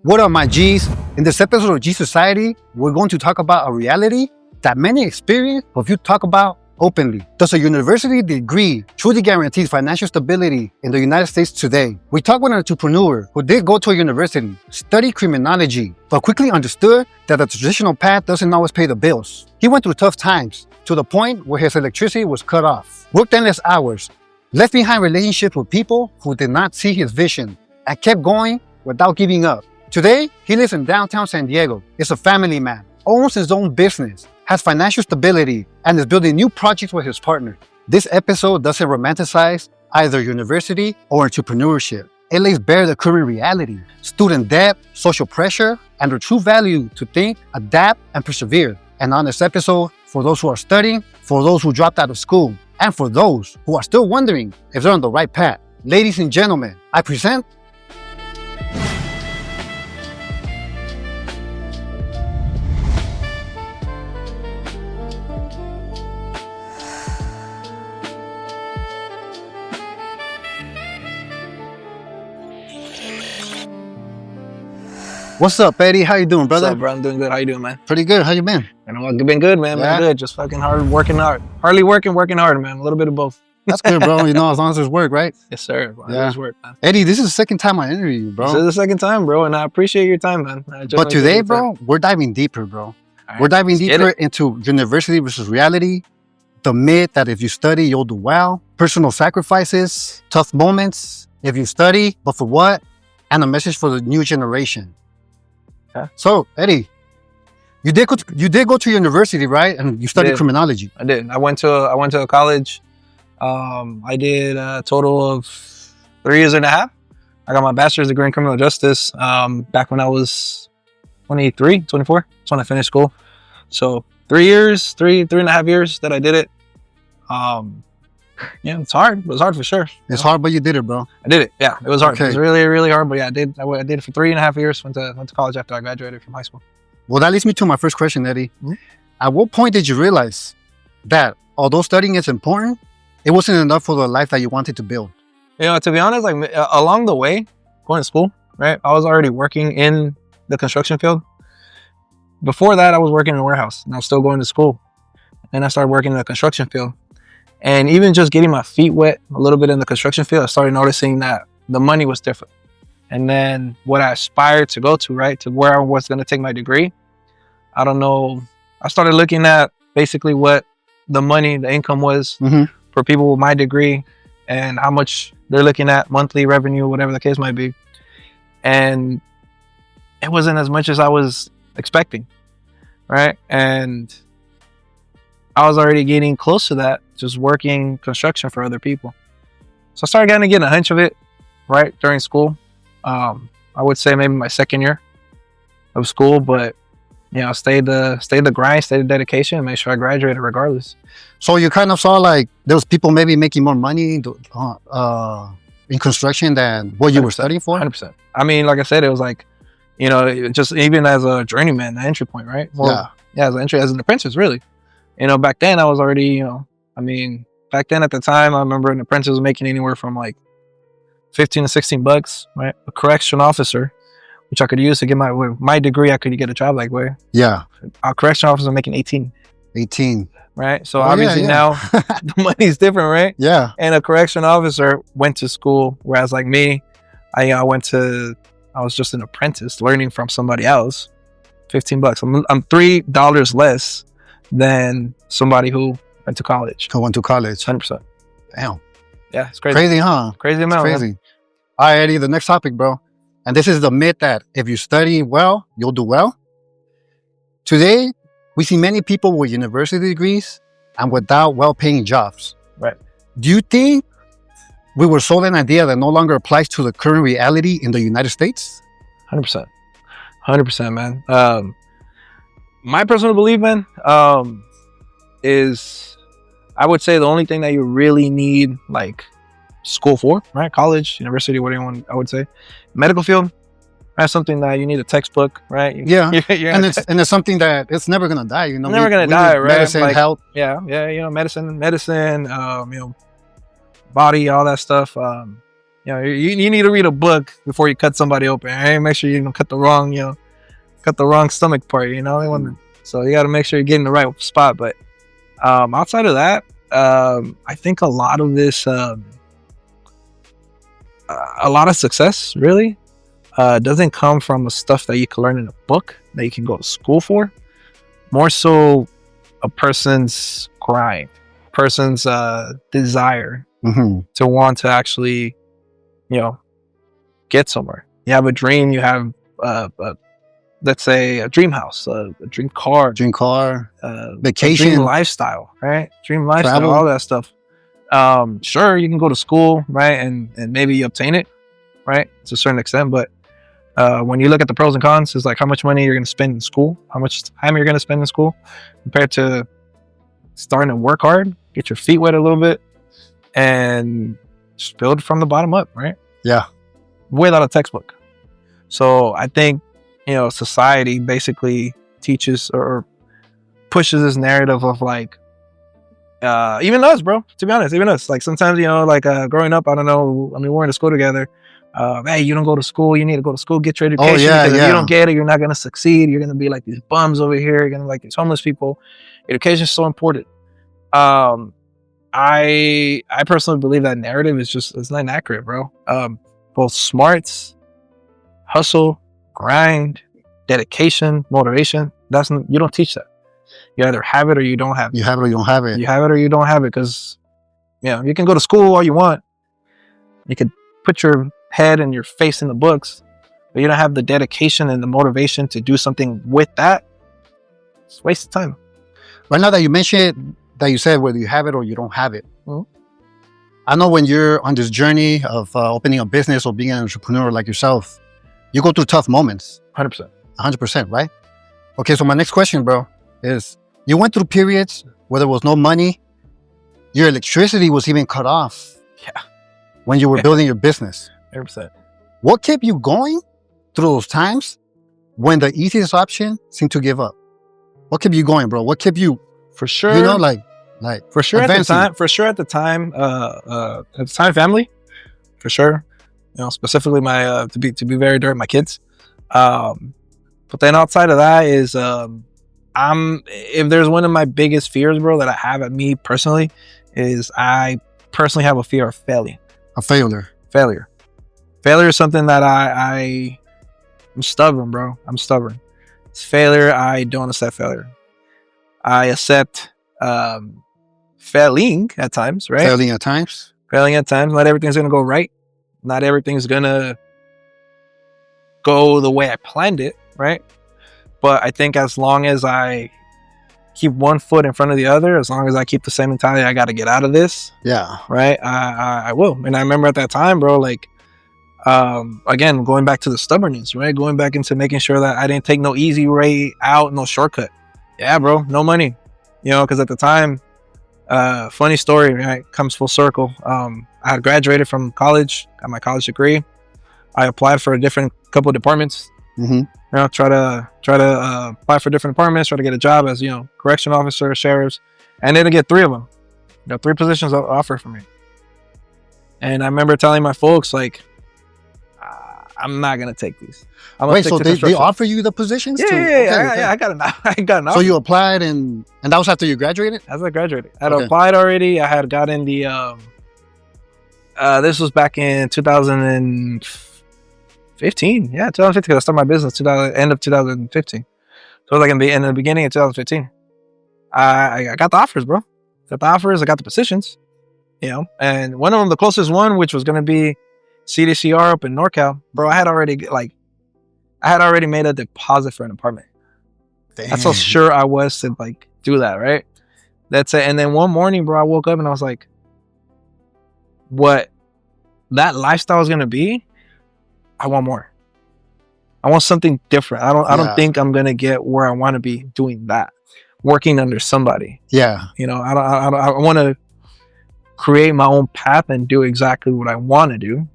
What up, my G's? In this episode of G Society, we're going to talk about a reality that many experience, but few talk about openly. Does a university degree truly guarantee financial stability in the United States today? We talked with an entrepreneur who did go to a university, study criminology, but quickly understood that the traditional path doesn't always pay the bills. He went through tough times to the point where his electricity was cut off, worked endless hours, left behind relationships with people who did not see his vision, and kept going without giving up. Today, he lives in downtown San Diego, is a family man, owns his own business, has financial stability, and is building new projects with his partner. This episode doesn't romanticize either university or entrepreneurship. It lays bare the current reality, student debt, social pressure, and the true value to think, adapt, and persevere. And on this episode, for those who are studying, for those who dropped out of school, and for those who are still wondering if they're on the right path. Ladies and gentlemen, I present What's up, Eddie? How you doing, brother? What's up, bro? I'm doing good. How you doing, man? Pretty good. How you been? You know, I've been good, man. Yeah. Been good. Just fucking hard, working hard. Hardly working hard, man. A little bit of both. That's good, bro. You know, as long as there's work, right? Yes, sir. Bro. Yeah. There's work, man. Eddie, this is the second time I interview you, bro. This is the second time, bro, and I appreciate your time, man. But today, bro, we're diving deeper, bro. Right, we're diving let's get deeper it. into university versus reality, the myth that if you study, you'll do well, personal sacrifices, tough moments, if you study, but for what? And a message for the new generation. Okay. So, Eddie, you did go to university, right? And you studied criminology. I did. I went to a college. I did a total of 3 years and a half. I got my bachelor's degree in criminal justice back when I was 23, 24. That's when I finished school. So 3 years, three and a half years that I did it. Yeah, it's hard. It was hard for sure. It's hard, but you did it, bro. I did it. Yeah, it was hard. Okay. It was really, really hard. But yeah, I did it for 3.5 years. Went to college after I graduated from high school. Well, that leads me to my first question, Eddie. Mm-hmm. At what point did you realize that although studying is important, it wasn't enough for the life that you wanted to build? You know, to be honest, like along the way, going to school, right? I was already working in the construction field. Before that, I was working in a warehouse, and I was still going to school. Then I started working in the construction field. And even just getting my feet wet a little bit in the construction field, I started noticing that the money was different. And then what I aspired to go to, right, to where I was going to take my degree, I don't know. I started looking at basically what the money, the income was for people with my degree and how much they're looking at monthly revenue, whatever the case might be. And it wasn't as much as I was expecting, right? And I was already getting close to that, just working construction for other people. So I started getting a hunch of it, right, during school. I would say maybe my second year of school, but you know, stayed the grind, stayed the dedication, and made sure I graduated regardless. So you kind of saw like there was people maybe making more money in construction than what you were studying for? 100%. I mean, like I said, it was like, you know, just even as a journeyman, the entry point, right? Well, yeah, as an apprentice, really. You know, back then I was already, you know, I mean, back then at the time, I remember an apprentice was making anywhere from like 15 to 16 bucks, right? A correction officer, which I could use to get my degree, I could get a job like where. Yeah. A correction officer making 18. 18. Right? So obviously now the money's different, right? Yeah. And a correction officer went to school, whereas like me, I was just an apprentice learning from somebody else. 15 bucks. I'm $3 less than somebody who went to college. 100%. Damn. Yeah, it's crazy. Crazy, huh? Crazy amount. It's crazy. All right, Eddie, the next topic, bro. And this is the myth that if you study well, you'll do well. Today, we see many people with university degrees and without well-paying jobs. Right. Do you think we were sold an idea that no longer applies to the current reality in the United States? 100%. 100%, man. My personal belief, man, is I would say the only thing that you really need, like, school for, right? College, university, whatever you want, I would say. Medical field, that's something that you need a textbuck, right? Yeah. And it's something that it's never gonna die, you know. Never gonna die, right? Medicine, like, health. Yeah, you know, medicine, you know, body, all that stuff. You know, you need to read a book before you cut somebody open. Right? Make sure you don't cut the wrong stomach part. You know, so you got to make sure you're getting the right spot. But outside of that, I think a lot of this, a lot of success really doesn't come from the stuff that you can learn in a book that you can go to school for. More so, a person's grind, person's desire to want to actually, you know, get somewhere. You have a dream. You have, let's say, a dream house, a dream car, vacation, dream lifestyle, right? Dream lifestyle, travel. all that stuff. Sure, you can go to school, right, and maybe you obtain it, right, to a certain extent. But when you look at the pros and cons, it's like how much money you're going to spend in school, how much time you're going to spend in school, compared to starting to work hard, get your feet wet a little bit, and just build from the bottom up, right? Yeah. Without a textbook. So I think, you know, society basically teaches or pushes this narrative of like, even us, bro, to be honest, even us, like sometimes, you know, like growing up, I don't know, I mean, we're in a school together. Hey, you don't go to school, you need to go to school, get your education. Because if you don't get it, you're not going to succeed. You're going to be like these bums over here. You're going to be like these homeless people. Education is so important. I personally believe that narrative is just, it's not inaccurate, bro. Both smarts, hustle, grind, dedication, motivation, you don't teach that. You either have it or you don't have it. You have it or you don't have it. You have it or you don't have it, because, you know, you can go to school all you want. You can put your head and your face in the books, but you don't have the dedication and the motivation to do something with that. It's a waste of time. Right now that you mentioned that you said whether you have it or you don't have it. I know when you're on this journey of opening a business or being an entrepreneur like yourself, you go through tough moments. 100%. 100%, right? Okay, so my next question, bro, is you went through periods where there was no money. Your electricity was even cut off. Yeah. When you were building your business. 100%. What kept you going through those times when the easiest option seemed to give up? What kept you going, bro? What kept you, for sure, you know, like for sure advancing? at the time, family, for sure. You know, specifically my to be very direct, my kids. But then outside of that is if there's one of my biggest fears, bro, that I have at me personally, is I personally have a fear of failing. A failure. Failure is something that I'm stubborn, bro. I'm stubborn. It's failure. I don't accept failure. I accept failing at times, right? Failing at times. Not everything's going to go right. Not everything's going to go the way I planned it, right? But I think as long as I keep one foot in front of the other, as long as I keep the same mentality, I got to get out of this. Yeah. Right? I will. And I remember at that time, bro, like, again, going back to the stubbornness, right? Going back into making sure that I didn't take no easy way out, no shortcut. Yeah, bro, no money. You know, because at the time, funny story, right? Comes full circle. I had graduated from college, got my college degree. I applied for a couple of departments. You know, try to apply for different departments, try to get a job as, you know, correction officer, sheriffs, and then to get 3 of them. You know, 3 positions offered for me. And I remember telling my folks, like, I'm not gonna take these. Wait, so they offer you the positions? Yeah. I got an offer. So you applied, and that was after you graduated? As I graduated, I had applied already. I had gotten the. This was back in 2015. Yeah, 2015. I started my business end of 2015. So it was like in the beginning of 2015. I got the offers, bro. Got the offers. I got the positions. You know, and one of them, the closest one, which was gonna be CDCR up in NorCal, bro. I had already made a deposit for an apartment. Damn. That's how sure I was to like do that, right? That's it. And then one morning, bro, I woke up and I was like, what that lifestyle is gonna be, I want more. I want something different. I don't think I'm gonna get where I want to be doing that, working under somebody. Yeah, you know, I want to create my own path and do exactly what I want to do,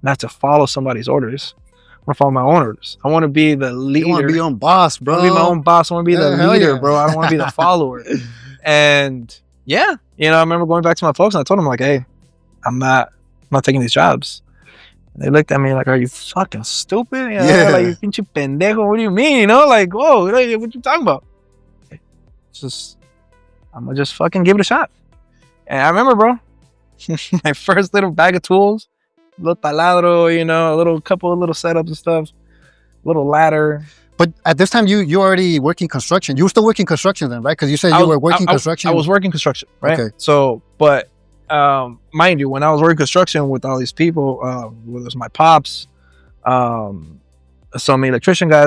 not to follow somebody's orders. I want to follow my own orders. I want to be the leader. You want to be your own boss, bro. I want to be my own boss. I want to be the leader, bro. I don't want to be the follower. And yeah, you know, I remember going back to my folks and I told them like, hey, I'm not taking these jobs. They looked at me like, "Are you fucking stupid? You know, Yeah. like, you pinche pendejo. What do you mean? You know, like, whoa, what you talking about? It's just, I'm gonna just fucking give it a shot." And I remember, bro, my first little bag of tools, little taladro, you know, a little couple of little setups and stuff, little ladder. But at this time, you already working construction. You were still working construction then, right? Because you said you were working construction. I was working construction, right? Okay. So, but mind you, when I was working construction with all these people, whether it's my pops, some electrician guy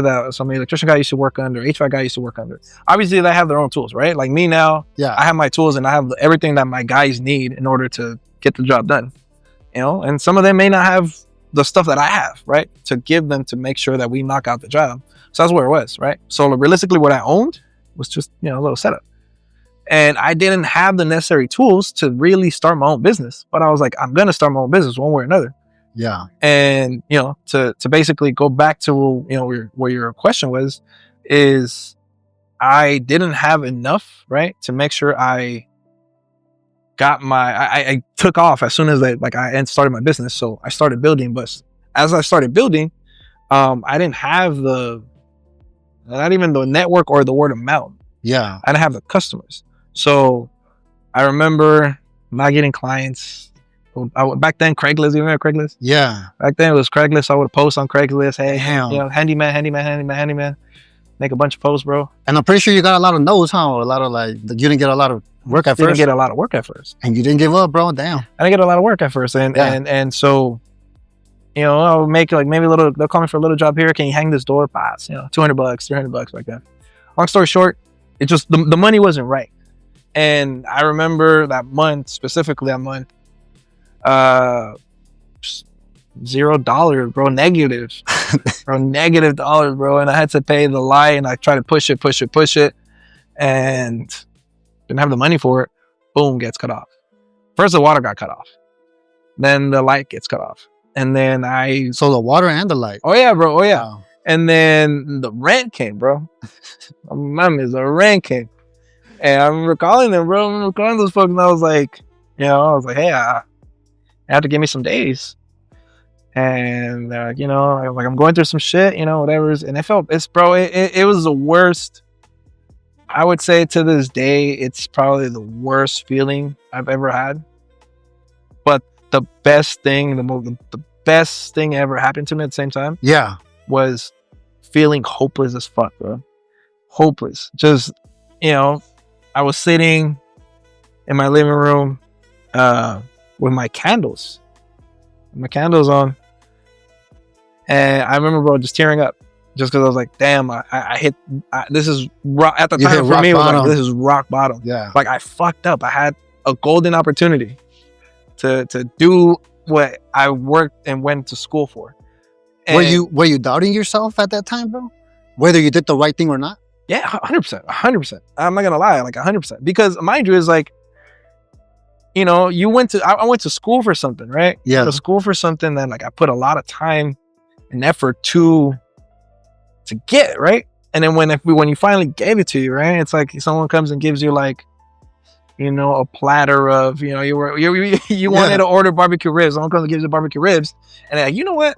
used to work under, HVAC guy used to work under. Obviously, they have their own tools, right? Like me now, Yeah. I have my tools and I have everything that my guys need in order to get the job done. You know, and some of them may not have the stuff that I have, right? To give them to make sure that we knock out the job. So that's where it was, right? So realistically, what I owned was just, you know, a little setup. And I didn't have the necessary tools to really start my own business. But I was like, I'm going to start my own business one way or another. Yeah. And, you know, to basically go back to, you know, where your question was, is I didn't have enough, right? To make sure I got I took off as soon as I started my business. So I started building, but as I started building, I didn't have not even the network or the word of mouth. Yeah. I didn't have the customers. So I remember not getting clients. Back then, Craigslist, you remember Craigslist? Yeah. Back then it was Craigslist. I would post on Craigslist, hey, Damn. you know, handyman. Make a bunch of posts, bro. And I'm pretty sure you got a lot of no's, huh? A lot of you didn't get a lot of work at first. Didn't get a lot of work at first. And you didn't give up, bro. Damn. I didn't get a lot of work at first. And so, you know, I would make like maybe they'll call me for a little job here. Can you hang this door? Pass, you know, $200, $300 like that. Long story short, it just, the money wasn't right. And I remember that month, specifically that month, $0, bro, negative, bro, $-, bro. And I had to pay the light and I tried to push it. And didn't have the money for it. Boom, gets cut off. First, the water got cut off. Then the light gets cut off. And then So the water and the light. Oh yeah, bro. Oh yeah. Wow. And then the rent came, bro. The rent came. And I remember calling them, bro. I remember calling those folks and I was like, you know, hey, I have to give me some days. And you know, I'm going through some shit, you know, whatever. And it was the worst. I would say to this day, it's probably the worst feeling I've ever had. But the best thing, the best thing ever happened to me at the same time. Yeah. Was feeling hopeless as fuck, bro. Hopeless. Just, you know, I was sitting in my living room with my candles on. And I remember, bro, just tearing up. Just because I was like, damn, I hit, this is rock, at the time for me, it was like, this is rock bottom. Yeah. Like I fucked up. I had a golden opportunity to do what I worked and went to school for. And were you doubting yourself at that time, bro? Whether you did the right thing or not? Yeah, 100%. I'm not gonna lie, like 100%. Because mind you, is like, you know, I went to school for something, right? Yeah. To school for something that like I put a lot of time and effort to get, right? And then when you finally gave it to you, right? It's like someone comes and gives you like, you know, a platter of, you know, you wanted to order barbecue ribs. Someone comes and gives you barbecue ribs, and they're like, you know what?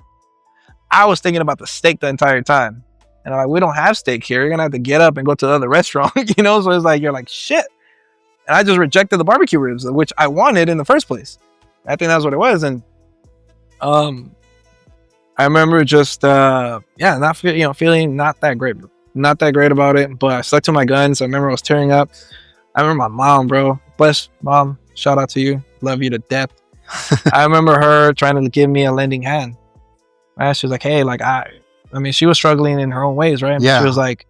I was thinking about the steak the entire time, and I'm like, we don't have steak here. You're gonna have to get up and go to the other restaurant, you know. So it's like you're like shit, and I just rejected the barbecue ribs, which I wanted in the first place. I think that's what it was, and I remember just feeling not that great about it, but I stuck to my guns. I remember I was tearing up. I remember my mom, bro. Bless mom. Shout out to you. Love you to death. I remember her trying to give me a lending hand. Right? She was like, hey, like I mean, she was struggling in her own ways, right? Yeah. She was like,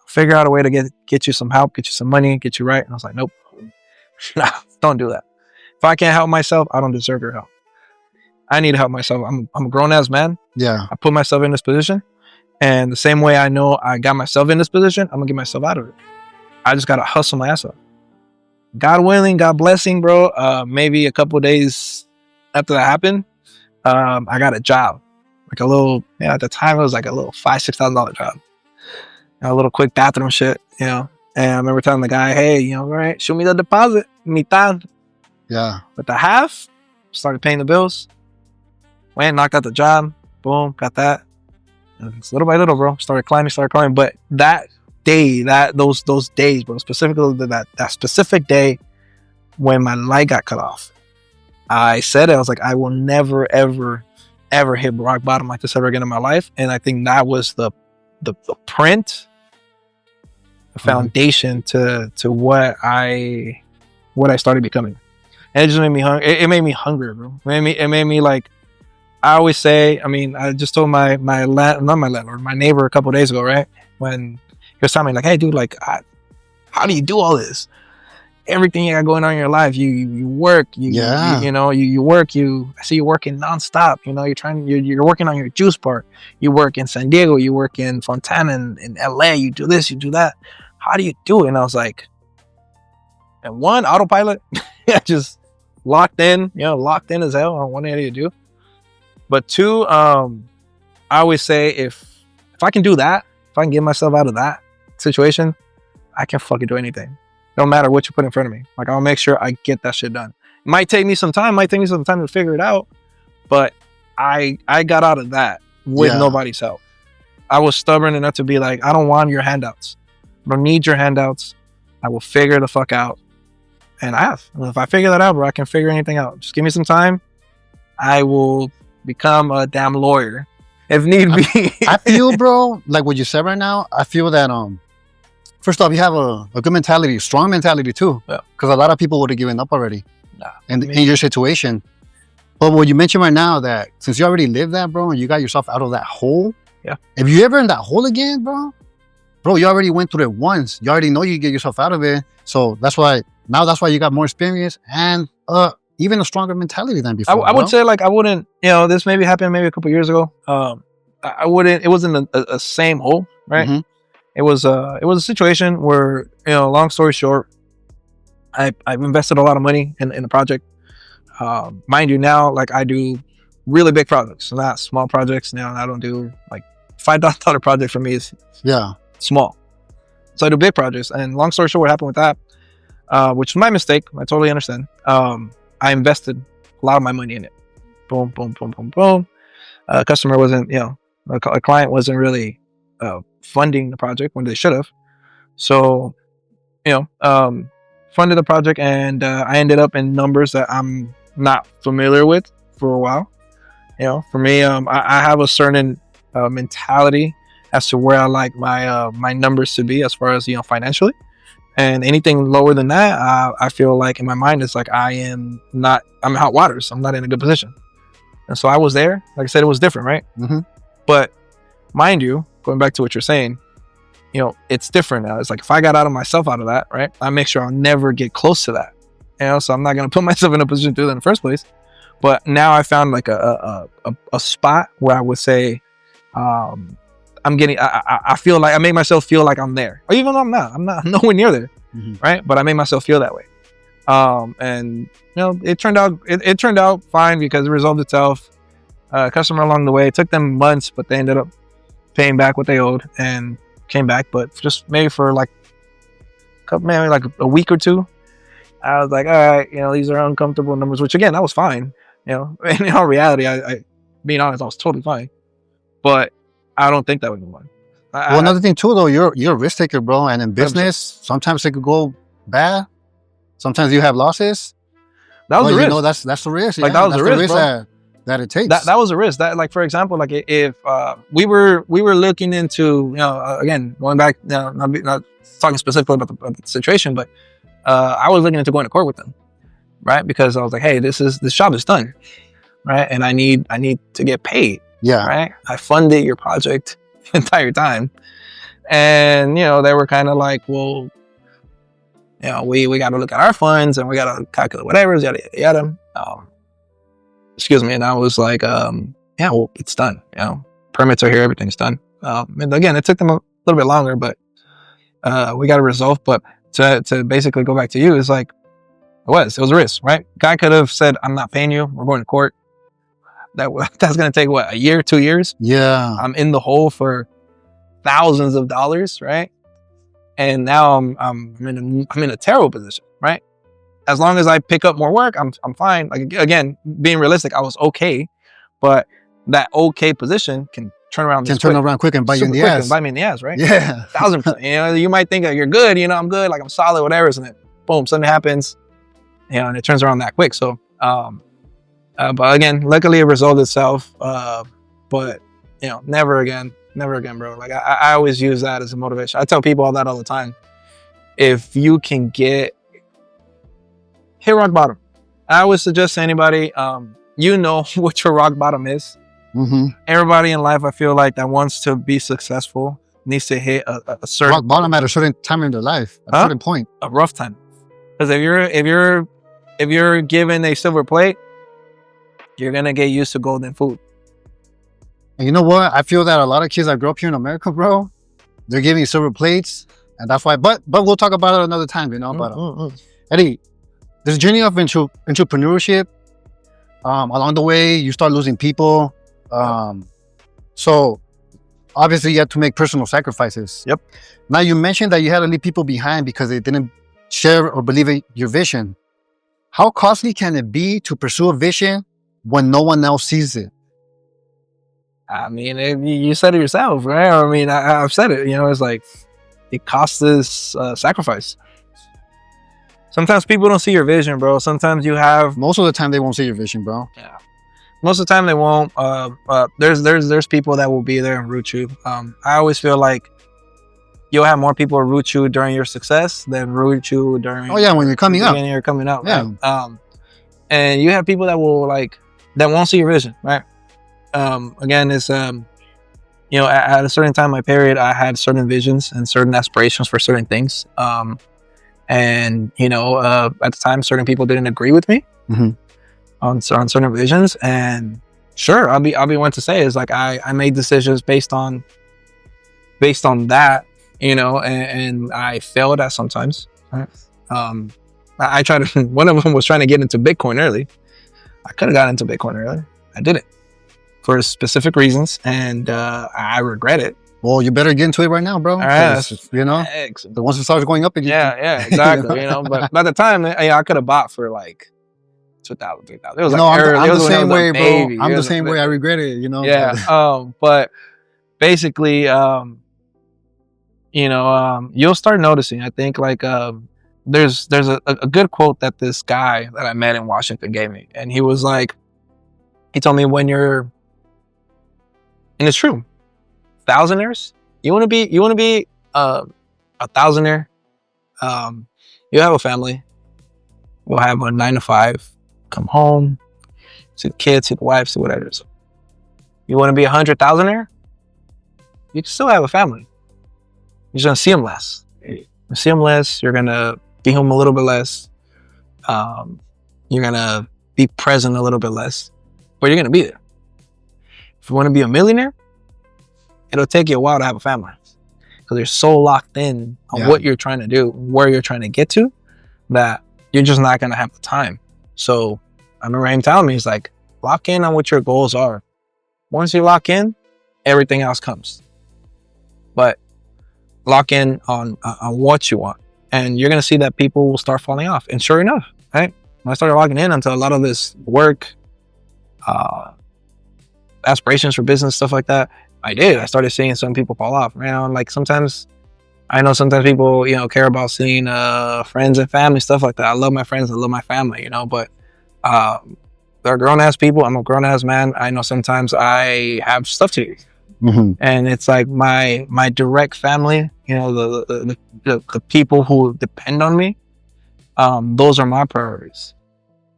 figure out a way to get you some help, get you some money, get you right. And I was like, nope. Nah, don't do that. If I can't help myself, I don't deserve your help. I need to help myself. I'm a grown-ass man. Yeah. I put myself in this position. And the same way I know I got myself in this position, I'm going to get myself out of it. I just got to hustle my ass off. God willing, God blessing, bro. Maybe a couple of days after that happened, I got a job. Like a little, at the time it was like a little $5,000-$6,000 job. A little quick bathroom shit, you know. And I remember telling the guy, hey, you know, all right, show me the deposit, mitad. Yeah. But the half, started paying the bills. Went, knocked out the job. Boom, got that. And it's little by little, bro. Started climbing. But that day, those days, bro, specifically that specific day when my light got cut off, I said it. I was like, I will never, ever, ever hit rock bottom like this ever again in my life. And I think that was the print, the foundation to what I started becoming. And it just made me hungry. It made me hungry, bro. It made me like, I always say, I mean, I just told my neighbor a couple of days ago, right? When he was telling me like, hey dude, like, how do you do all this? Everything you got going on in your life, you work, you work, I see you working nonstop, you know, you're working on your juice bar, you work in San Diego, you work in Fontana, in LA, you do this, you do that. How do you do it? And I was like, and one, autopilot, just locked in as hell on what I need to do. But two, I always say if I can do that, if I can get myself out of that situation, I can fucking do anything. No matter what you put in front of me. Like, I'll make sure I get that shit done. It might take me some time to figure it out, but I got out of that with nobody's help. I was stubborn enough to be like, I don't want your handouts. I don't need your handouts. I will figure the fuck out. And I have. And if I figure that out, bro, I can figure anything out. Just give me some time. I will become a damn lawyer if need be. I feel, bro, like what you said right now, I feel that first off, you have a good mentality, strong mentality too. Yeah. Because a lot of people would have given up already. In your situation. But what you mentioned right now, that since you already lived that, bro, and you got yourself out of that hole. Yeah. If you ever in that hole again, bro, you already went through it once. You already know you get yourself out of it. So that's why you got more experience and even a stronger mentality than before. I would say, like, I wouldn't, this maybe happened maybe a couple years ago. I wouldn't, it wasn't a same hole, right? Mm-hmm. It was a situation where, long story short, I've invested a lot of money in the project. Mind you, now, like, I do really big projects, not small projects. Now I don't do like $5 project for me is small. So I do big projects. And long story short, what happened with that, which was my mistake, I totally understand. I invested a lot of my money in it. Boom, boom, boom, boom, boom. Customer wasn't, a client wasn't really funding the project when they should have. So, funded the project, and I ended up in numbers that I'm not familiar with for a while. For me, I have a certain mentality as to where I like my numbers to be as far as, financially. And anything lower than that, I feel like in my mind, it's like I'm in hot waters. I'm not in a good position. And so I was there. Like I said, it was different, right? Mm-hmm. But mind you, going back to what you're saying, it's different now. It's like if I got myself out of that, right, I make sure I'll never get close to that. So I'm not going to put myself in a position to do that in the first place. But now I found like a spot where I would say, I feel like I make myself feel like I'm there, or even though I'm not nowhere near there, right? But I made myself feel that way, and it turned out fine because it resolved itself. Customer along the way, it took them months, but they ended up paying back what they owed and came back. But just maybe for like a week or two, I was like, all right, these are uncomfortable numbers. Which again, that was fine. And in all reality, I being honest, I was totally fine, but I don't think that would be one. Another thing too, though, you're a risk taker, bro. And in business, sometimes it could go bad. Sometimes you have losses. That was a risk. That's the risk. Like that was a risk, bro. That it takes. That was a risk. That, like, for example, like if we were looking into, again, going back, not talking specifically about the situation, but I was looking into going to court with them, right? Because I was like, hey, this job is done, right? And I need to get paid. Yeah. Right. I funded your project the entire time. And, they were kind of like, well, we got to look at our funds and we got to calculate whatever, yada, yada, yada. Excuse me. And I was like, well, it's done. Permits are here. Everything's done. And again, it took them a little bit longer, but we got it resolved. But to basically go back to you, it's like, it was a risk, right? Guy could have said, I'm not paying you. We're going to court. That's going to take what, a year, 2 years? Yeah. I'm in the hole for thousands of dollars, right? And now I'm in a terrible position, right? As long as I pick up more work, I'm fine. Like, again, being realistic, I was okay, but that okay position can turn around. Can turn around quick and bite you in the ass. And bite me in the ass, right? Yeah. 1000%. You know, you might think that you're good, you know, I'm good, like I'm solid, whatever, and then boom, something happens, you know, and it turns around that quick. So, but again, luckily it resolved itself. But you know, never again, bro. Like I always use that as a motivation. I tell people all that all the time. If you can hit rock bottom, I always suggest to anybody, you know what your rock bottom is. Mm-hmm. Everybody in life, I feel like, that wants to be successful needs to hit a certain rock bottom at a certain time in their life, at a certain point, a rough time. Because if you're given a silver plate, you're gonna get used to golden food. And you know what? I feel that a lot of kids that grew up here in America, bro, they're giving silver plates, and that's why. But we'll talk about it another time, you know. But Eddie, this journey of entrepreneurship, along the way, you start losing people. So obviously, you had to make personal sacrifices. Yep. Now you mentioned that you had to leave people behind because they didn't share or believe in your vision. How costly can it be to pursue a vision when no one else sees it? I mean, you said it yourself, right? I mean, I've said it. You know, it's like it costs us sacrifice. Sometimes people don't see your vision, bro. Sometimes you have. Most of the time, they won't see your vision, bro. Yeah. Most of the time, they won't. There's people that will be there and root you. I always feel like you'll have more people root you during your success than root you during. Oh yeah, when you're coming up. When you're coming up, yeah. Right? And you have people that will that won't see your vision, right? Again, it's you know, at a certain time in my period, I had certain visions and certain aspirations for certain things. And you know, at the time, certain people didn't agree with me on certain visions. And sure, I'll be one to say is like I made decisions based on that, you know, and I failed at sometimes. Right? I tried to. One of them was trying to get into Bitcoin early. I could have got into Bitcoin early. I didn't for specific reasons, and I regret it. Well, you better get into it right now, bro. You know, the once it starts going up again. Yeah, exactly. You know, but by the time I could have bought for like 2,000, 3,000. It was I'm the same way, bro. I'm the same way. I regret it. You know. Yeah. But basically, you know, you'll start noticing. I think there's a good quote that this guy that I met in Washington gave me, and he was like, he told me when you're, and it's true, thousandaires. You want to be a thousandaire. You have a family. You'll have a 9 to 5. Come home, see the kids, see the wife, see whatever it is. You want to be 100,000aire? You can still have a family. You're just gonna see them less. You're gonna be home a little bit less. You're gonna be present a little bit less, but you're gonna be there. If you want to be a millionaire, it'll take you a while to have a family because you're so locked in on what you're trying to do, where you're trying to get to, that you're just not gonna have the time. So I remember him telling me, he's like, lock in on what your goals are. Once you lock in, everything else comes. But lock in on what you want, and you're gonna see that people will start falling off. And sure enough, right? When I started logging in onto a lot of this work, aspirations for business, stuff like that, I started seeing some people fall off. Man, like sometimes people, you know, care about seeing friends and family, stuff like that. I love my friends, I love my family, you know, but they're grown-ass people. I'm a grown-ass man. I know sometimes I have stuff to do. And it's like my direct family, you know, the people who depend on me, those are my priorities,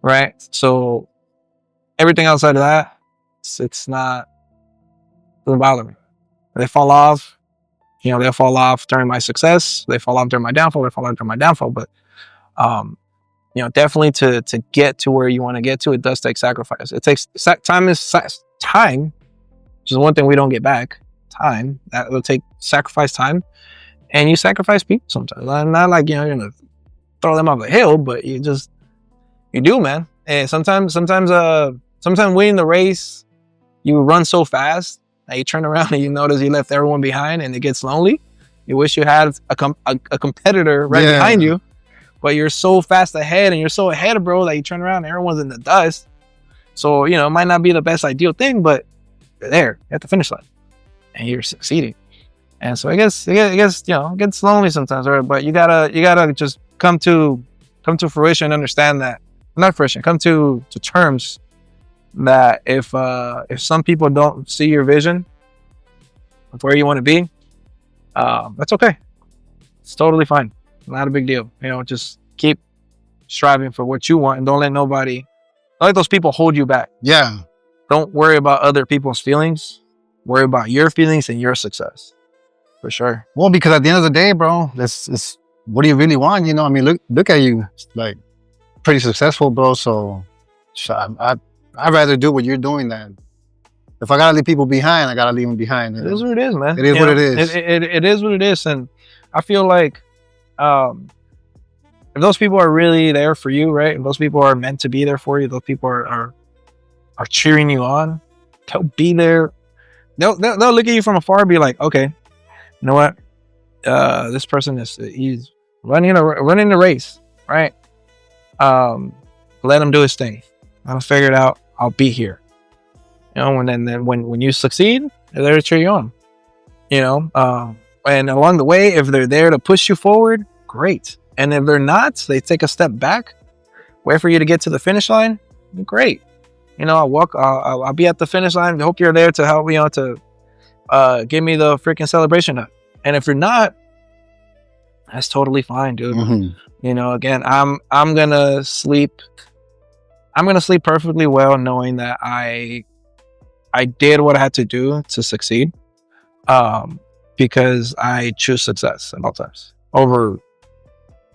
right? So everything outside of that, it's not, doesn't bother me. They fall off, you know, they'll fall off during my success, they fall off during my downfall, but you know, definitely to get to where you want to get to, it does take sacrifice. It takes time, which is one thing we don't get back. Time. That will take sacrifice time. And you sacrifice people sometimes. Not like, you know, you're going to throw them off the hill, but you do, man. And sometimes winning the race, you run so fast that you turn around and you notice you left everyone behind and it gets lonely. You wish you had a competitor right behind you, but you're so fast ahead and you're so ahead, bro, that you turn around and everyone's in the dust. So, you know, it might not be the best ideal thing, but you're there at the finish line and you're succeeding. And so I guess, you know, it gets lonely sometimes, right? But you gotta just come to fruition and understand that, not fruition, come to terms that if some people don't see your vision of where you want to be, that's okay. It's totally fine. Not a big deal. You know, just keep striving for what you want and don't let those people hold you back. Yeah. Don't worry about other people's feelings. Worry about your feelings and your success. For sure. Well, because at the end of the day, bro, it's what do you really want? You know, I mean, look at you, like pretty successful, bro. So I'd rather do what you're doing than if I gotta leave people behind, I gotta leave them behind. It is what it is, man. It is what it is. It is what it is, and I feel like if those people are really there for you, right? If those people are meant to be there for you, those people are cheering you on. They'll be there. They'll look at you from afar and be like, okay, you know what? This person he's running the race, right? Let him do his thing. I'll figure it out. I'll be here. You know, and then when you succeed, they're there to cheer you on. You know, and along the way, if they're there to push you forward, great. And if they're not, they take a step back, wait for you to get to the finish line, great. You know, I'll be at the finish line. I hope you're there to help me out to give me the freaking celebration hut. And if you're not, that's totally fine, dude. Mm-hmm. You know, again, I'm gonna sleep perfectly well knowing that I did what I had to do to succeed. Because I choose success at all times over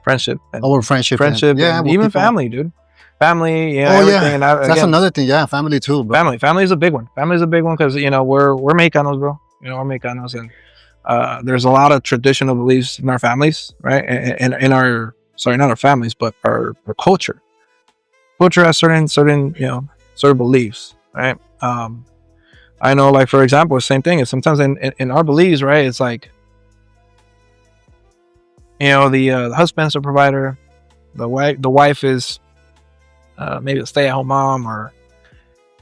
friendship. Yeah, and even family, dude. Family, yeah. Oh, yeah. And that's another thing. Yeah, family too, bro. Family is a big one. Family is a big one because, you know, we're Mexicanos, bro. You know, we're Mexicanos, and there's a lot of traditional beliefs in our families, right? And in our, sorry, not our families, but our culture. Culture has certain beliefs, right? I know, like, for example, the same thing is sometimes in our beliefs, right? It's like, you know, the husband's a provider, the wife is maybe a stay-at-home mom, or,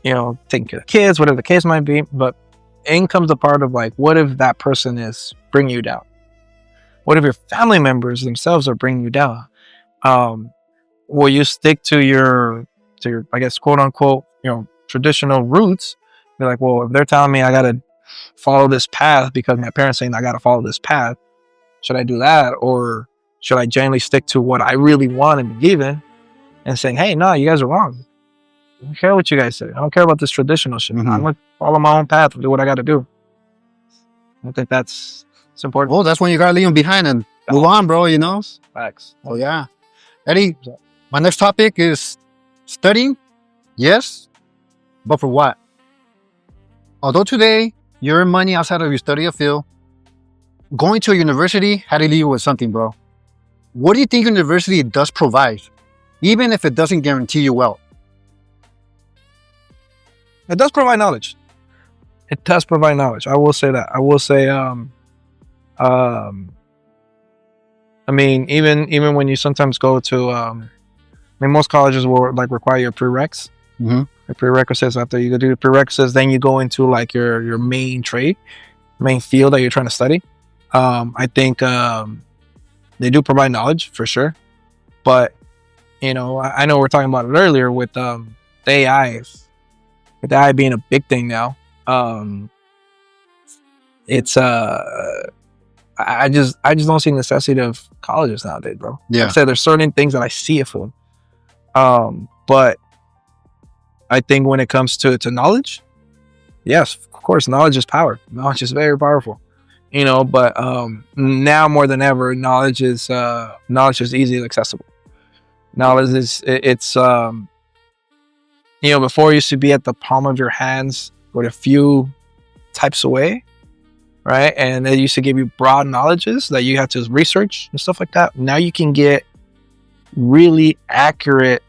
you know, taking care of kids, whatever the case might be. But in comes the part of like, what if that person is bringing you down? What if your family members themselves are bringing you down? Will you stick to your I guess, quote unquote, you know, traditional roots? Be like, well, if they're telling me I gotta follow this path because my parents saying I gotta follow this path, should I do that, or should I genuinely stick to what I really want and believe in, and saying, hey, no, you guys are wrong. I don't care what you guys say. I don't care about this traditional shit. Mm-hmm. I'm gonna follow my own path and do what I gotta do. I think it's important. Well, that's when you gotta leave them behind and move on, bro. You know. Facts. Oh yeah, Eddie. My next topic is studying. Yes, but for what? Although today you earn money outside of your study field, going to a university had to leave you with something, bro. What do you think university does provide, even if it doesn't guarantee you wealth? It does provide knowledge. It does provide knowledge. I will say that. I will say, I mean, even when you sometimes go to, I mean, most colleges will like require your prereqs. Mm-hmm. The prerequisites. After you do the prerequisites, then you go into like your main trade, main field that you're trying to study. I think they do provide knowledge for sure, but you know, I know we're talking about it earlier with the AI, with AI being a big thing now. It's I just don't see the necessity of colleges nowadays, bro. Yeah, like I said, there's certain things that I see it for, but I think when it comes to knowledge, yes, of course, knowledge is power. Knowledge is very powerful, you know. But now more than ever, knowledge is easily accessible. Knowledge is you know, before it used to be at the palm of your hands with a few types away, right? And they used to give you broad knowledges that you had to research and stuff like that. Now you can get really accurate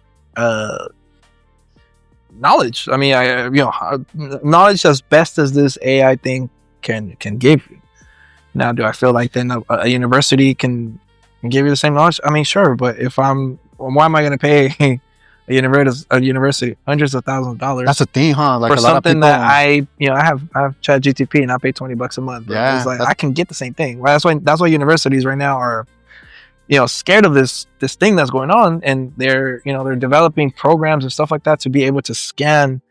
knowledge. I mean, knowledge as best as this AI thing can give you. Now, do I feel like then a university can give you the same knowledge? I mean, sure, but why am I going to pay a university, hundreds of thousands of dollars. That's the thing, huh? Like for a lot of something people, that I have Chat GTP and I pay $20 a month. Bro. Yeah, it's like I can get the same thing. Well, that's why universities right now are, scared of this thing that's going on, and they're developing programs and stuff like that to be able to scan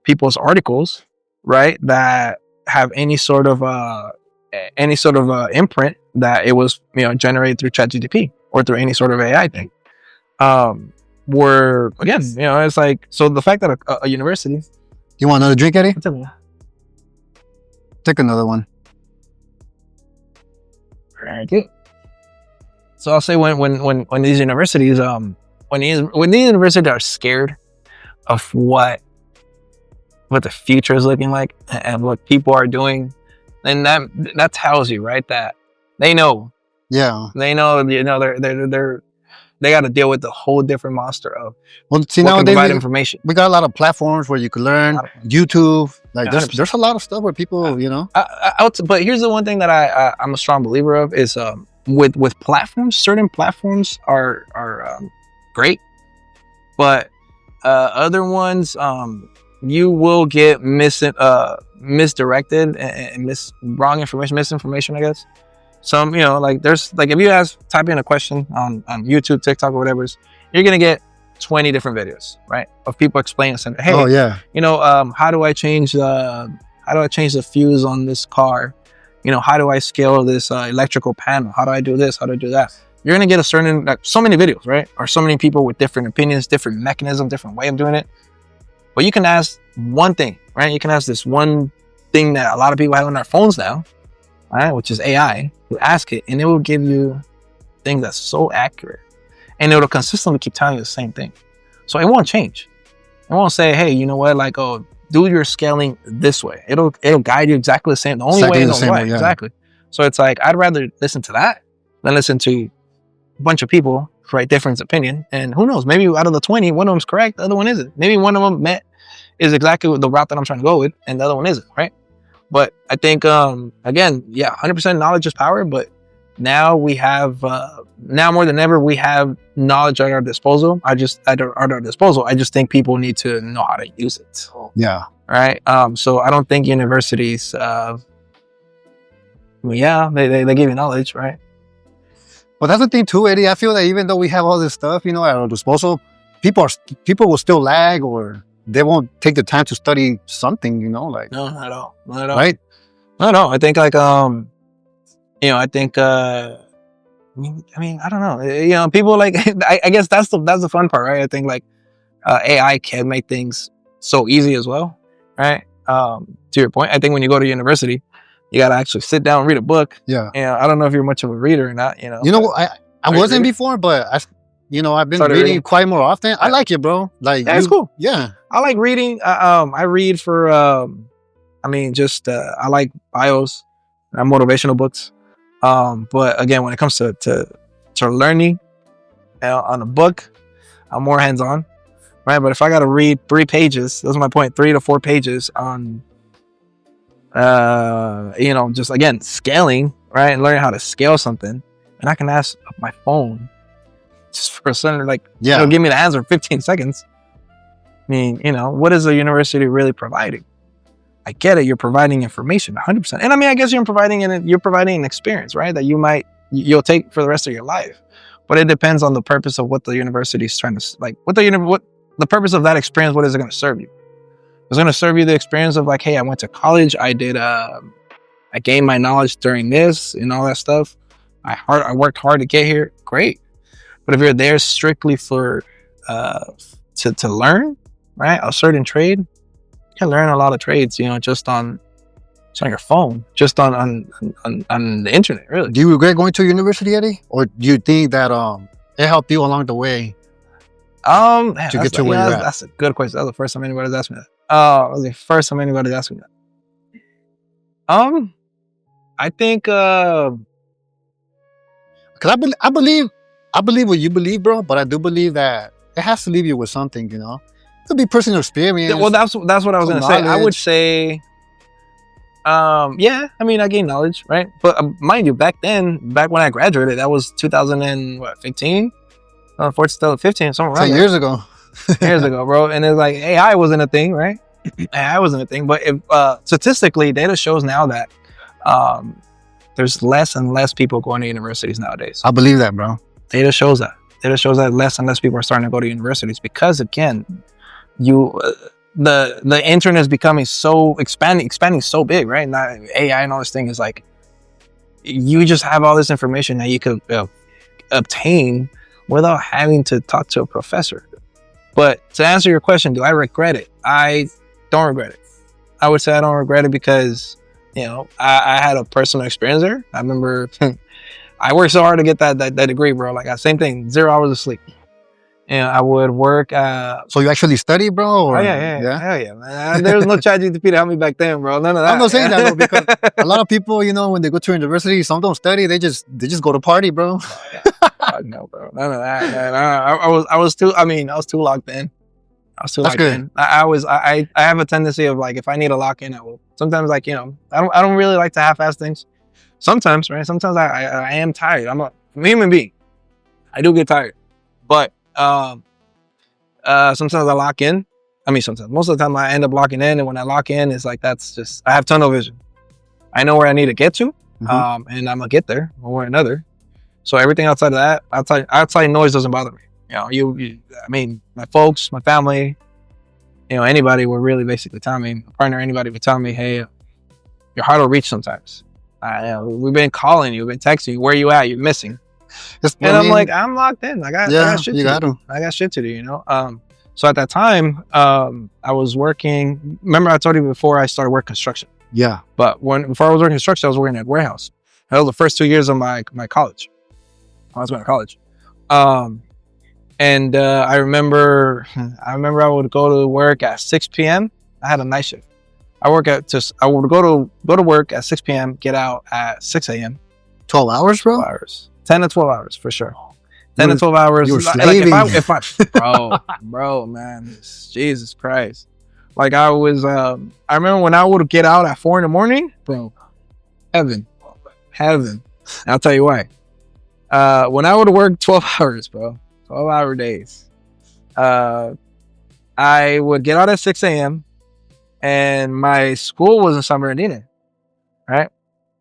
people's articles, right? That have any sort of imprint that it was generated through ChatGPT or through any sort of AI thing. Where again, it's like, so the fact that a university. You want another drink, Eddie? Take another one. Thank you. So I'll say when these universities when these universities are scared of what the future is looking like and what people are doing, then that tells you, right, that they know. Yeah. They know, they got to deal with the whole different monster of nowadays information. We got a lot of platforms where you can learn. YouTube, like there's a lot of stuff where people, But here's the one thing that I'm a strong believer of is with platforms. Certain platforms are great, but other ones you will get misdirected and wrong information, misinformation, I guess. Some, like there's like, if you type in a question on YouTube, TikTok, or whatever, you're gonna get 20 different videos, right, of people explaining something. Hey, how do I change the fuse on this car? How do I scale this electrical panel? How do I do this? How do I do that? You're gonna get so many videos, right? Or so many people with different opinions, different mechanism, different way of doing it. But you can ask one thing, right? You can ask this one thing that a lot of people have on their phones now, right? Which is AI. You ask it, and it will give you things that's so accurate, and it'll consistently keep telling you the same thing. So it won't change. It won't say, "Hey, you know what? Like, oh, do your scaling this way." It'll guide you exactly the same. The only way, exactly. So it's like, I'd rather listen to that than listen to a bunch of people, right? Different opinion, and who knows? Maybe out of the 20, one of them's correct, the other one isn't. Maybe one of them is exactly the route that I'm trying to go with, and the other one isn't, right? But I think, again, 100% knowledge is power. But now we have, now more than ever, we have knowledge at our disposal. I just think people need to know how to use it. Yeah. Right. So I don't think universities, they give you knowledge, right? But that's the thing too, Eddie. I feel that even though we have all this stuff, at our disposal, people will still lag, or they won't take the time to study something, like. No, not at all. Right? No. I think like, I think, I don't know. People like, I guess that's the fun part, right? I think like, AI can make things so easy as well, right? To your point, I think when you go to university, you got to actually sit down and read a book. Yeah. I don't know if you're much of a reader or not, I wasn't before, but I've been reading quite more often. I like it, bro. Like, it's cool. Yeah. I like reading. I read for, I like bios and motivational books. But again, when it comes to learning on a book, I'm more hands-on, right? But if I got to read 3 pages, that's my point, 3 to 4 pages on, just again, scaling, right? And learning how to scale something. And I can ask my phone just for a second, it'll give me the answer in 15 seconds. I mean, what is a university really providing? I get it. You're providing information 100%. And I guess you're providing an experience, right? That you'll take for the rest of your life. But it depends on the purpose of what the university is trying to, what the purpose of that experience, what is it going to serve you? It's going to serve you the experience of hey, I went to college. I gained my knowledge during this and all that stuff. I worked hard to get here. Great. But if you're there strictly for, to learn, right? A certain trade, you can learn a lot of trades, just on your phone, just on the internet, really. Do you regret going to university, Eddie? Or do you think that it helped you along the way to get to where you're at? That's a good question. That's the first time anybody's asked me that. That was the first time anybody's asked me that. I think, because I believe what you believe, bro, but I do believe that it has to leave you with something, It could be personal experience. Well, that's what I was going to say. I would say, I gained knowledge, right? But mind you, back when I graduated, that was 2015, 14, 15, somewhere around 10 years ago. Years ago, bro. And it's like AI wasn't a thing, right? AI wasn't a thing. But if, statistically, data shows now that there's less and less people going to universities nowadays. I believe that, bro. Data shows that. Data shows that less and less people are starting to go to universities because, again, the internet is becoming so expanding so big, right? And that AI and all this thing is like, you just have all this information that you could obtain without having to talk to a professor. But to answer your question, do I regret it? I don't regret it. I would say I don't regret it because, you know, I had a personal experience there. I remember I worked so hard to get that degree, bro. Like, same thing, 0 hours of sleep. And I would work. So you actually study, bro? Or? Oh, yeah. Hell yeah, man. There was no ChatGPT to help me back then, bro. None of that. I'm not saying that, though, because a lot of people, you know, when they go to university, some don't study. They just go to party, bro. Oh, yeah. No, bro. None of that, man. I was too locked in. That's good. I have a tendency of, like, if I need to lock in, I will. Sometimes, like, you know, I don't really like to half-ass things. Sometimes, right? Sometimes I am tired. I'm a human being. I do get tired. But sometimes I lock in. I mean, sometimes. Most of the time I end up locking in, and when I lock in, it's like, that's just, I have tunnel vision. I know where I need to get to, and I'm gonna get there one way or another. So everything outside of that, outside noise doesn't bother me. You know, I mean, my folks, my family, you know, anybody would really basically tell me, a partner, anybody would tell me, hey, you're hard to reach sometimes. We've been calling you, we've been texting you, where you at? You're missing. I'm like, I'm locked in. I got shit to do. I got shit to do, you know? So at that time, I was working, remember I told you before I started working construction. Yeah. But before I was working construction, I was working at a warehouse. That was the first 2 years of my college. I was going to college. And I remember I would go to work at 6 p.m. I had a night shift. I would go to work at 6 p.m., get out at 6 a.m. 12 hours, bro? 12 hours. 10 to 12 hours for sure. 10 to 12 hours. You were slaving. Like if I bro, man, Jesus Christ. Like I remember when I would get out at 4 a.m, bro, heaven. And I'll tell you why. When I would work 12 hours, bro, 12-hour days, I would get out at 6 a.m. and my school was in San Bernardino, right?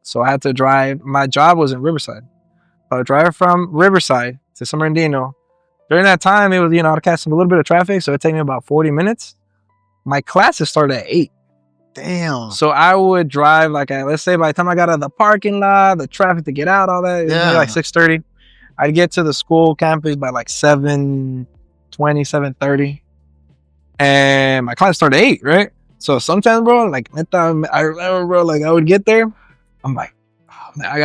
So I had to drive. My job was in Riverside. I would drive from Riverside to San Bernardino. During that time, it was, you know, I'd catch a little bit of traffic, so it'd take me about 40 minutes. My classes started at 8. Damn. So I would drive, like, let's say by the time I got out of the parking lot, the traffic to get out, all that, it'd be like 6:30. I'd get to the school campus by like 7:20, 7:30. And my class started at 8, right? So sometimes, bro, like, I remember, bro, like, I would get there. I'm like, oh, man, I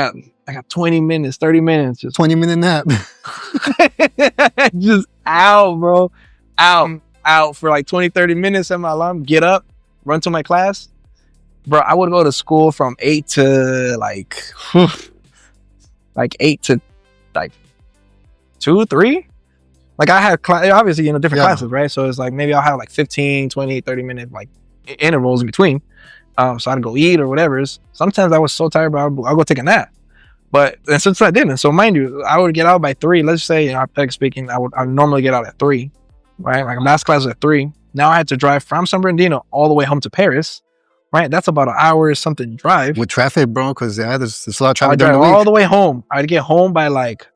got 20 minutes, 30 minutes. Just 20-minute nap. just out, bro. Out for like 20, 30 minutes at my alarm. Get up, run to my class. Bro, I would go to school from 8 to like 8 to like 2, 3. Like I had obviously, you know, different classes, right? So it's like maybe I'll have like 15, 20, 30 minute like intervals in between. So I'd go eat or whatever. Sometimes I was so tired, bro, I'll go take a nap. But and since I didn't, so mind you, I would get out by 3. Let's say, you know, hypothetically speaking, I normally get out at 3, right? Like last class was at 3. Now I had to drive from San Bernardino all the way home to Paris, right? That's about an hour something drive. With traffic, bro, because there's a lot of traffic. I'd drive all the way home. I'd get home by like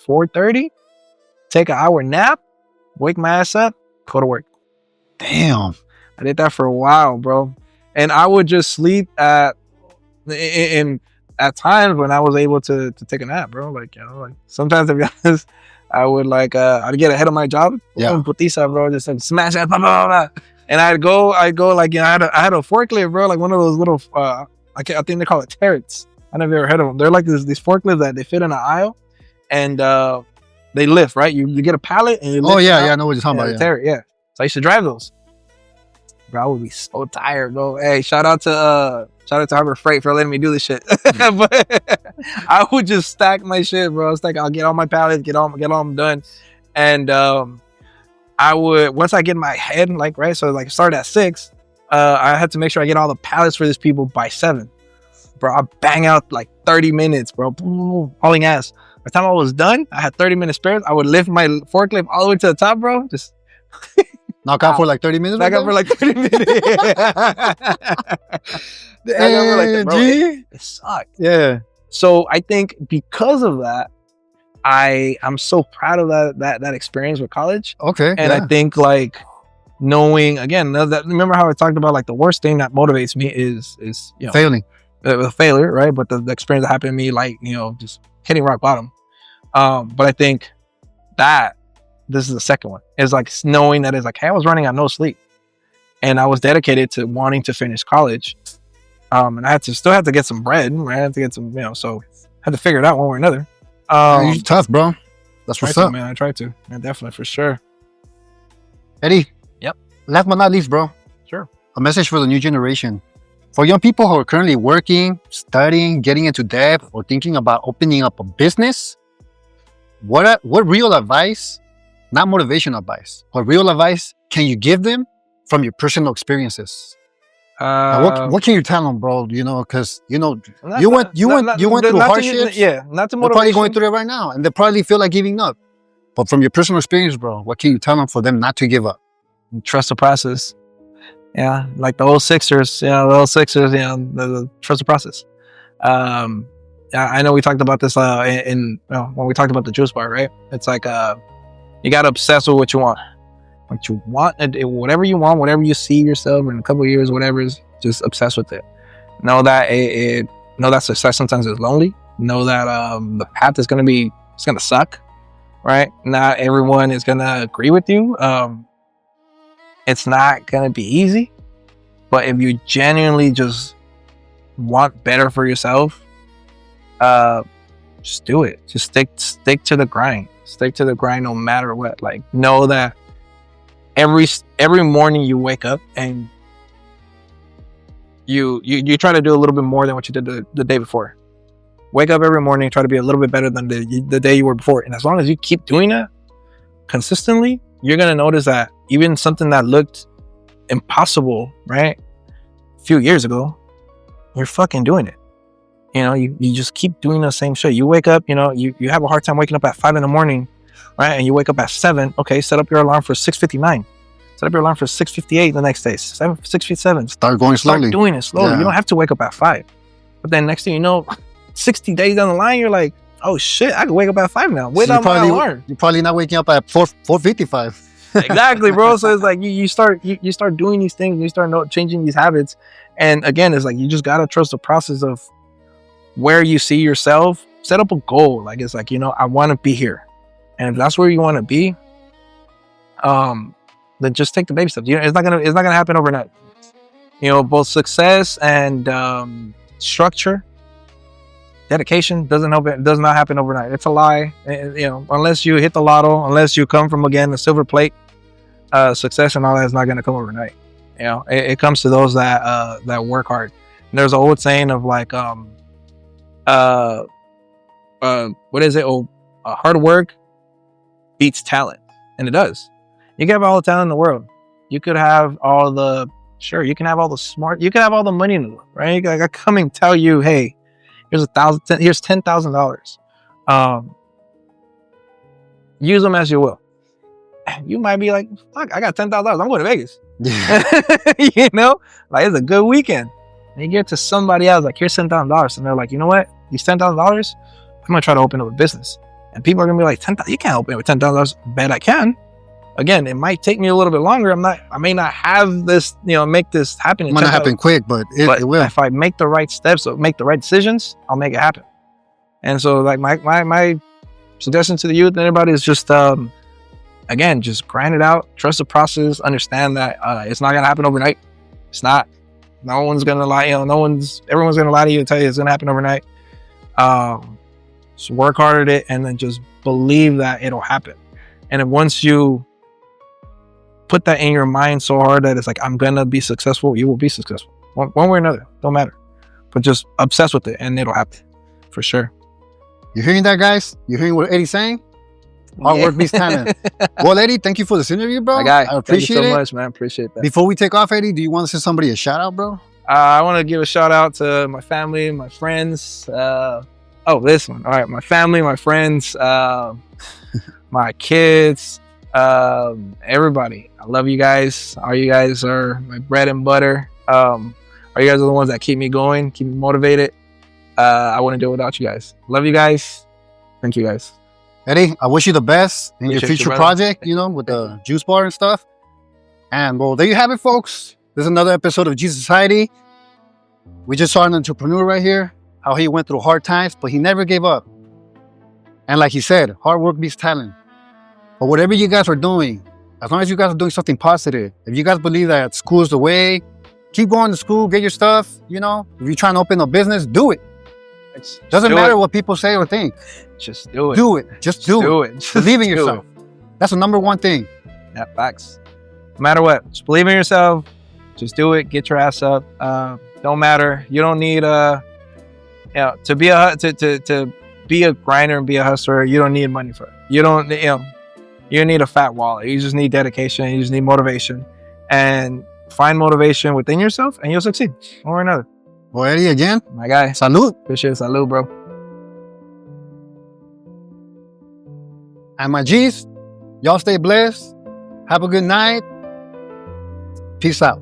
4:30, take an hour nap, wake my ass up, go to work. Damn. I did that for a while, bro. And I would just sleep at times when I was able to take a nap, bro. Like, you know, like sometimes, to be honest, I would like I'd get ahead of my job. Yeah. Putisa, bro, just like smash that, blah, blah, blah. And I'd go like, you know, I had a forklift, bro, like one of those little I think they call it turrets. I never ever heard of them. They're like these forklifts that they fit in an aisle, and they lift, right? You get a pallet and you lift. Oh yeah, I know what you're talking about. Turret, yeah. So I used to drive those. Bro, I would be so tired, bro. Hey, shout out to Harbor Freight for letting me do this shit. But I would just stack my shit, bro. It's like I'll get all my pallets, get all them done, and I would, once I get my head like right, so like start at 6. I had to make sure I get all the pallets for these people by 7. Bro, I bang out like 30 minutes, bro, hauling ass. By the time I was done, I had 30 minutes spares. I would lift my forklift all the way to the top, bro. Just Knock out for like 30 minutes. Knock out for like 30 minutes. Bro, it sucked. Yeah. So I think because of that, I'm so proud of that experience with college. Okay. And I think like knowing again that, remember how I talked about like the worst thing that motivates me is failing. Failure, right? But the experience that happened to me, like just hitting rock bottom. But I think that this is the second one. Is like knowing that is like, hey, I was running on no sleep, and I was dedicated to wanting to finish college. And I still had to get some bread. Right? I had to get some, so I had to figure it out one way or another. You're tough, bro. That's what's up, man. I tried to, man, definitely for sure. Eddie. Yep. Last but not least, bro. Sure. A message for the new generation. For young people who are currently working, studying, getting into debt, or thinking about opening up a business, what real advice, not motivational advice, but real advice can you give them from your personal experiences? What can you tell them, bro? Because you went through hardships. Not to motivate. They're probably going through it right now, and they probably feel like giving up. But from your personal experience, bro, what can you tell them for them not to give up? Trust the process. Yeah, like the old Sixers. The trust the process. I know we talked about this when we talked about the juice bar, right? It's like you gotta obsess with what you want. Whatever you want, whatever you see yourself in a couple of years, whatever is, just obsess with it. Know that know that success sometimes is lonely. Know that the path is gonna suck, right? Not everyone is gonna agree with you. It's not gonna be easy, but if you genuinely just want better for yourself, just do it. Just stick to the grind. Stick to the grind no matter what. Like, know that every morning you wake up and you try to do a little bit more than what you did the day before. Wake up every morning, try to be a little bit better than the day you were before. And as long as you keep doing that consistently, you're gonna notice that even something that looked impossible, right, a few years ago, you're fucking doing it. You just keep doing the same shit. You wake up, you have a hard time waking up at 5 a.m, right? And you wake up at 7. Okay, set up your alarm for 6:59. Set up your alarm for 6:58 the next day. 6:57. Start going slowly. Start doing it slowly. Yeah. You don't have to wake up at 5. But then next thing you know, 60 days down the line, you're like, oh shit, I can wake up at 5 now without my alarm. You're probably not waking up at 4:55. Exactly, bro. So it's like you start doing these things, you start changing these habits. And again, it's like you just gotta trust the process of where you see yourself. Set up a goal. Like, it's like, I want to be here. And if that's where you want to be, then just take the baby steps. It's not gonna happen overnight. Both success and structure, dedication does not happen overnight. It's a lie. Unless you hit the lotto, unless you come from, again, a silver plate, success and all that is not gonna come overnight. It comes to those that work hard. And there's an old saying of like, what is it? Hard work beats talent. And it does. You can have all the talent in the world. You could have all the, you can have all the smart, you can have all the money in the world, right? I come and tell you, hey, here's $10,000. Use them as you will. You might be like, fuck, I got $10,000. I'm going to Vegas. Yeah. Like, it's a good weekend. And you get to somebody else, like, here's $10,000. And they're like, you know what? These $10,000, I'm going to try to open up a business. And people are going to be like, $10,000, you can't open it with $10,000. Bet I can. Again, it might take me a little bit longer. I may not have this, make this happen. It might not happen quick, but it will. If I make the right steps, or make the right decisions, I'll make it happen. And so, like, my suggestion to the youth and everybody is just, again, just grind it out, trust the process, understand that it's not going to happen overnight. It's not. No one's going to lie. Everyone's going to lie to you and tell you it's going to happen overnight. Just work hard at it and then just believe that it'll happen. And if once you put that in your mind so hard that it's like, I'm going to be successful, you will be successful. One way or another. Don't matter. But just obsess with it and it'll happen. For sure. You hearing that, guys? You hearing what Eddie's saying? Hard work beats talent. Well, Eddie, thank you for this interview, bro. I appreciate it. Thank you so much, man. Appreciate that. Before we take off, Eddie, do you want to send somebody a shout out, bro? I want to give a shout out to my family, my friends. This one. All right. My family, my friends, my kids, Everybody, I love you guys. All you guys are my bread and butter. All you guys are the ones that keep me going, keep me motivated. I wouldn't do it without you guys. Love you guys. Thank you guys. Eddie, I wish you the best in your Appreciate you, future brother. project, you know, with the juice bar and stuff. And well, there you have it, folks. This is another episode of G Society. We just saw an entrepreneur right here, how he went through hard times, but he never gave up. And like he said, hard work beats talent. But whatever you guys are doing, as long as you guys are doing something positive, if you guys believe that school is the way, keep going to school, get your stuff, you know. If you're trying to open a business, do it. Doesn't matter what people say or think. Just do it. Do it. Just do it. Just Believe in do yourself. it. That's the number one thing. Yeah, facts. No matter what, just believe in yourself. Just do it. Get your ass up. Don't matter. You don't need to be a grinder and be a hustler. You don't need money for it. You don't need a fat wallet. You just need dedication. You just need motivation, and find motivation within yourself, and you'll succeed one or another. Well, Eddie, again, My guy. salud. Appreciate it. Salud, bro. And my G's, y'all stay blessed. Have a good night. Peace out.